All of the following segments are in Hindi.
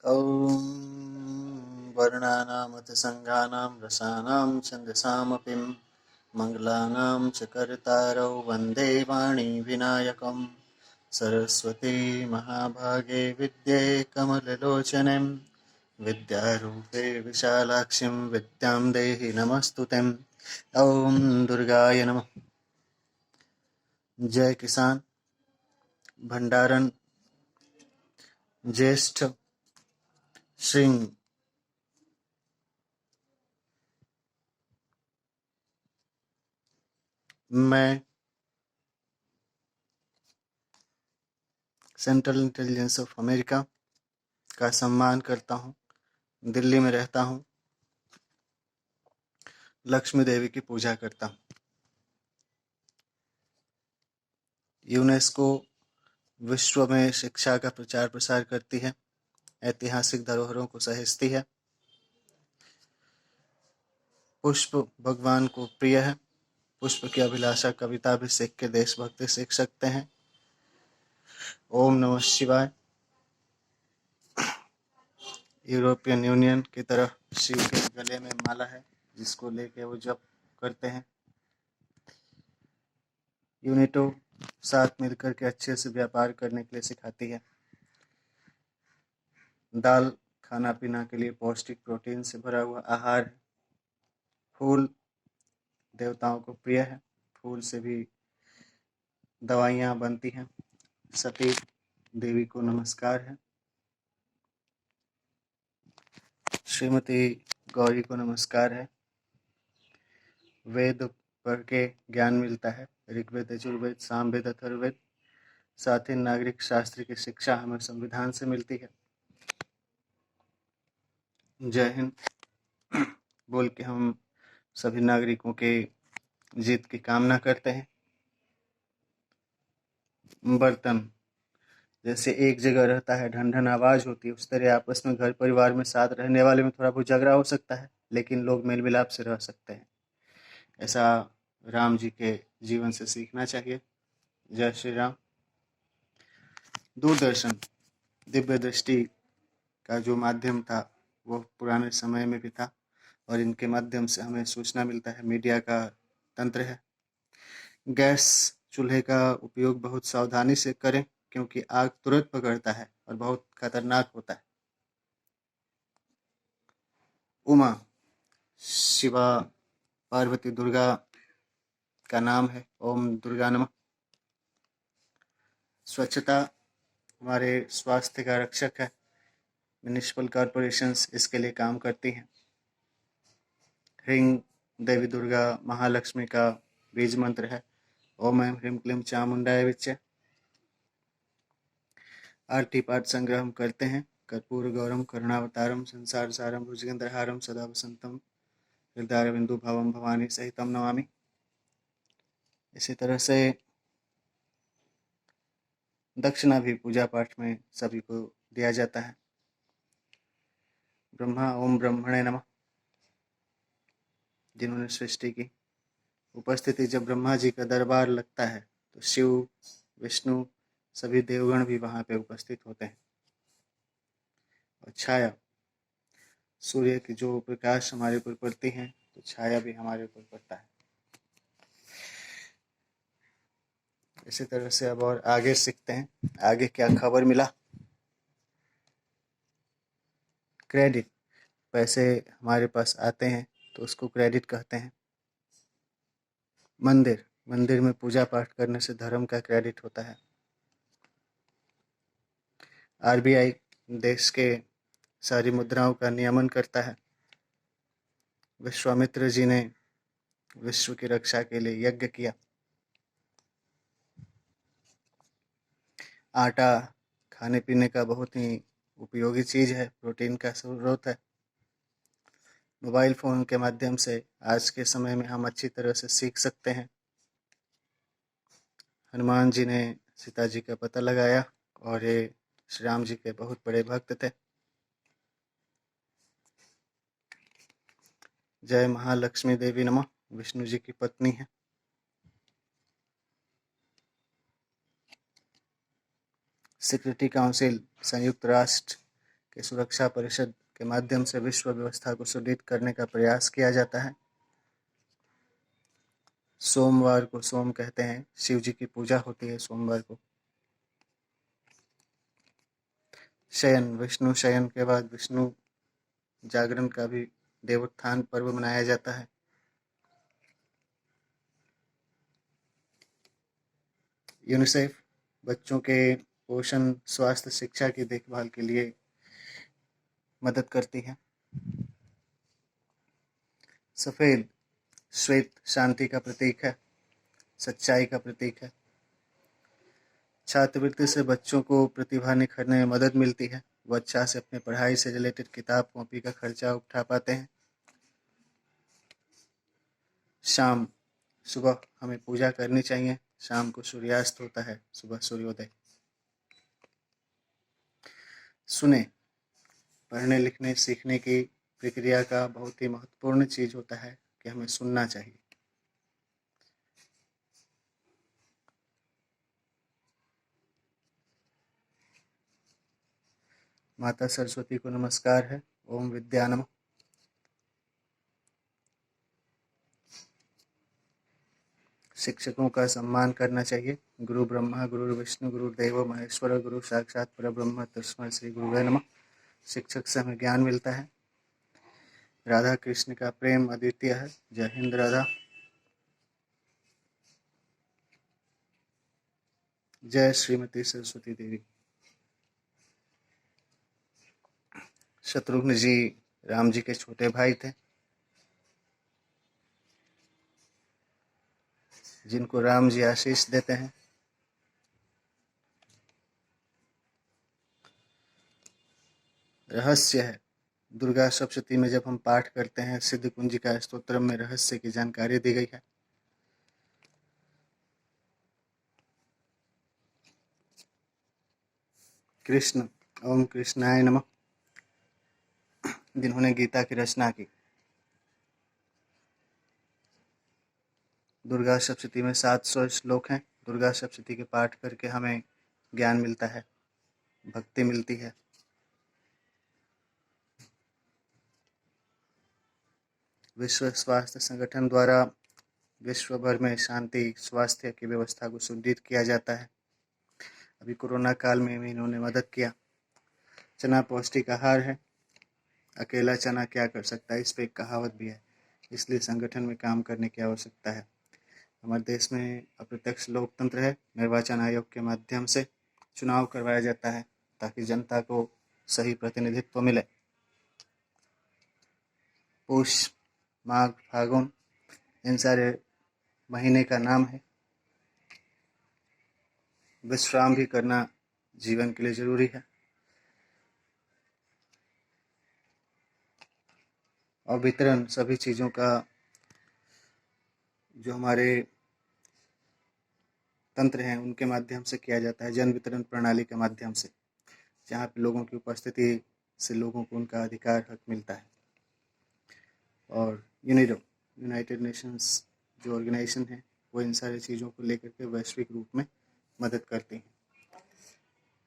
ॐ वर्णानामथ संज्ञानां रसानां छन्दसामपि मङ्गलानां च कर्तारौ वन्दे वाणीविनायकं सरस्वती महाभागे विद्ये कमललोचने विद्यारूपे विशालाक्षीं विद्यां देहि नमस्तुते। ॐ दुर्गाय नमः। जय किसान भंडारण ज्येष्ठ श्रृंग मैं सेंट्रल इंटेलिजेंस ऑफ अमेरिका का सम्मान करता हूँ। दिल्ली में रहता हूँ। लक्ष्मी देवी की पूजा करता हूँ। यूनेस्को विश्व में शिक्षा का प्रचार प्रसार करती है, ऐतिहासिक धरोहरों को सहेजती है। पुष्प भगवान को प्रिय है। पुष्प की अभिलाषा कविता भी सीख के देशभक्ति सीख सकते हैं। ओम नमः शिवाय। यूरोपियन यूनियन की तरह शिव के गले में माला है जिसको लेके वो जप करते हैं। यूनिटो साथ मिलकर के अच्छे से व्यापार करने के लिए सिखाती है। दाल खाना पीना के लिए पौष्टिक प्रोटीन से भरा हुआ आहार है। फूल देवताओं को प्रिय है। फूल से भी दवाइयाँ बनती हैं। सती देवी को नमस्कार है। श्रीमती गौरी को नमस्कार है। वेद पढ़ के ज्ञान मिलता है। ऋग्वेद यजुर्वेद सामवेद अथर्ववेद साथ ही नागरिक शास्त्र की शिक्षा हमें संविधान से मिलती है। जय हिंद बोल के हम सभी नागरिकों के जीत की कामना करते हैं। बर्तन जैसे एक जगह रहता है, ढन ढन आवाज होती है, उस तरह आपस में घर परिवार में साथ रहने वाले में थोड़ा बहुत झगड़ा हो सकता है, लेकिन लोग मेल मिलाप से रह सकते हैं। ऐसा राम जी के जीवन से सीखना चाहिए। जय श्री राम। दूरदर्शन दिव्य दृष्टि का जो माध्यम था वो पुराने समय में भी था और इनके माध्यम से हमें सूचना मिलता है। मीडिया का तंत्र है। गैस चूल्हे का उपयोग बहुत सावधानी से करें क्योंकि आग तुरंत पकड़ता है और बहुत खतरनाक होता है। उमा शिवा पार्वती दुर्गा का नाम है। ओम दुर्गा नमः। स्वच्छता हमारे स्वास्थ्य का रक्षक है। म्युनिसिपल कॉरपोरेशंस इसके लिए काम करती हैं। ह्रीं देवी दुर्गा महालक्ष्मी का बीज मंत्र है। ओम ऐं ह्रीं क्लीं चामुंडाय विच्चे। आरती पाठ संग्रह हम करते हैं। कर्पूर गौरम करुणावतारम संसार सारम भुजगेंद्रहारम सदा वसंतम हृदयारविंदु भवम भवानी सहितम नमामि। इसी तरह से दक्षिणा भी पूजा पाठ में सभी को दिया जाता है। ब्रह्मा ओम ब्रह्मणे नमः जिन्होंने सृष्टि की। उपस्थिति जब ब्रह्मा जी का दरबार लगता है तो शिव विष्णु सभी देवगण भी वहाँ पे उपस्थित होते हैं। और छाया सूर्य की जो प्रकाश हमारे ऊपर पड़ती है तो छाया भी हमारे ऊपर पड़ता है। इसी तरह से अब और आगे सीखते हैं। आगे क्या खबर मिला। क्रेडिट पैसे हमारे पास आते हैं तो उसको क्रेडिट कहते हैं। मंदिर में पूजा पाठ करने से धर्म का क्रेडिट होता है। आरबीआई देश के सारी मुद्राओं का नियमन करता है। विश्वामित्र जी ने विश्व की रक्षा के लिए यज्ञ किया। आटा खाने पीने का बहुत ही उपयोगी चीज है, प्रोटीन का स्रोत है। मोबाइल फोन के माध्यम से आज के समय में हम अच्छी तरह से सीख सकते हैं। हनुमान जी ने सीता जी का पता लगाया और ये श्री राम जी के बहुत बड़े भक्त थे। जय महालक्ष्मी देवी नमः विष्णु जी की पत्नी है। सिक्योरिटी काउंसिल संयुक्त राष्ट्र के सुरक्षा परिषद के माध्यम से विश्व व्यवस्था को सुदृढ़ करने का प्रयास किया जाता है। सोमवार को सोम कहते हैं, शिव जी की पूजा होती है सोमवार को। शयन, विष्णु शयन के बाद विष्णु जागरण का भी देवोत्थान पर्व मनाया जाता है। यूनिसेफ बच्चों के पोषण, स्वास्थ्य, शिक्षा की देखभाल के लिए मदद करती है। सफ़ेद, श्वेत शांति का प्रतीक है, सच्चाई का प्रतीक है। छात्रवृत्ति से बच्चों को प्रतिभा निखरने में मदद मिलती है। वो अच्छा से अपनी पढ़ाई से रिलेटेड किताब कॉपी का खर्चा उठा पाते हैं। शाम, सुबह हमें पूजा करनी चाहिए, शाम को सूर्यास्त होता है, सुबह सूर्योदय। सुने, पढ़ने लिखने सीखने की प्रक्रिया का बहुत ही महत्वपूर्ण चीज़ होता है कि हमें सुनना चाहिए। माता सरस्वती को नमस्कार है। ओम विद्या नमः। शिक्षकों का सम्मान करना चाहिए। गुरु ब्रह्मा गुरु विष्णु गुरु देवो महेश्वर गुरु साक्षात परब्रह्म तस्मै श्री गुरुवे नमः। शिक्षक से हमें ज्ञान मिलता है। राधा कृष्ण का प्रेम अद्वितीय है। जय हिंद राधा। जय श्रीमती सरस्वती देवी। शत्रुघ्न जी राम जी के छोटे भाई थे, जिनको राम जी आशीष देते हैं। रहस्य है, दुर्गा सप्तशती में जब हम पाठ करते हैं, सिद्ध कुंजिका स्तोत्र में रहस्य की जानकारी दी गई है। कृष्ण, ओम कृष्णाय नमः, जिन्होंने गीता की रचना की। दुर्गा सप्तशती में 700 श्लोक हैं। दुर्गा सप्तशती के पाठ करके हमें ज्ञान मिलता है, भक्ति मिलती है। विश्व स्वास्थ्य संगठन द्वारा विश्व भर में शांति स्वास्थ्य की व्यवस्था को सुदृढ़ किया जाता है। अभी कोरोना काल में भी इन्होंने मदद किया। चना पौष्टिक आहार है, अकेला चना क्या कर सकता है, इस पे एक कहावत भी है, इसलिए संगठन में काम करने की आवश्यकता है। हमारे देश में अप्रत्यक्ष लोकतंत्र है। निर्वाचन आयोग के माध्यम से चुनाव करवाया जाता है ताकि जनता को सही प्रतिनिधित्व मिले। पुष, माघ, फागुन, इन सारे महीने का नाम है। विश्राम भी करना जीवन के लिए जरूरी है। और वितरण सभी चीज़ों का जो हमारे तंत्र हैं उनके माध्यम से किया जाता है, जन वितरण प्रणाली के माध्यम से, जहाँ पे लोगों की उपस्थिति से लोगों को उनका अधिकार हक मिलता है। और यूनाइटेड नेशंस जो ऑर्गेनाइजेशन है वो इन सारी चीज़ों को लेकर के वैश्विक रूप में मदद करती हैं।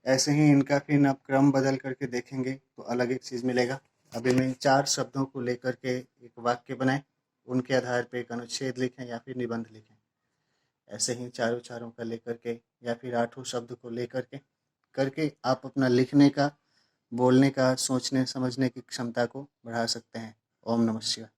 ऐसे ही इनका फिर आप क्रम बदल करके देखेंगे तो अलग एक चीज़ मिलेगा। अभी मैं 4 शब्दों को लेकर के एक वाक्य बनाएं, उनके आधार पर एक अनुच्छेद लिखें या फिर निबंध लिखें। ऐसे ही चारों का लेकर के या फिर 8 शब्द को लेकर के करके आप अपना लिखने का, बोलने का, सोचने समझने की क्षमता को बढ़ा सकते हैं। ओम नमः शिवाय।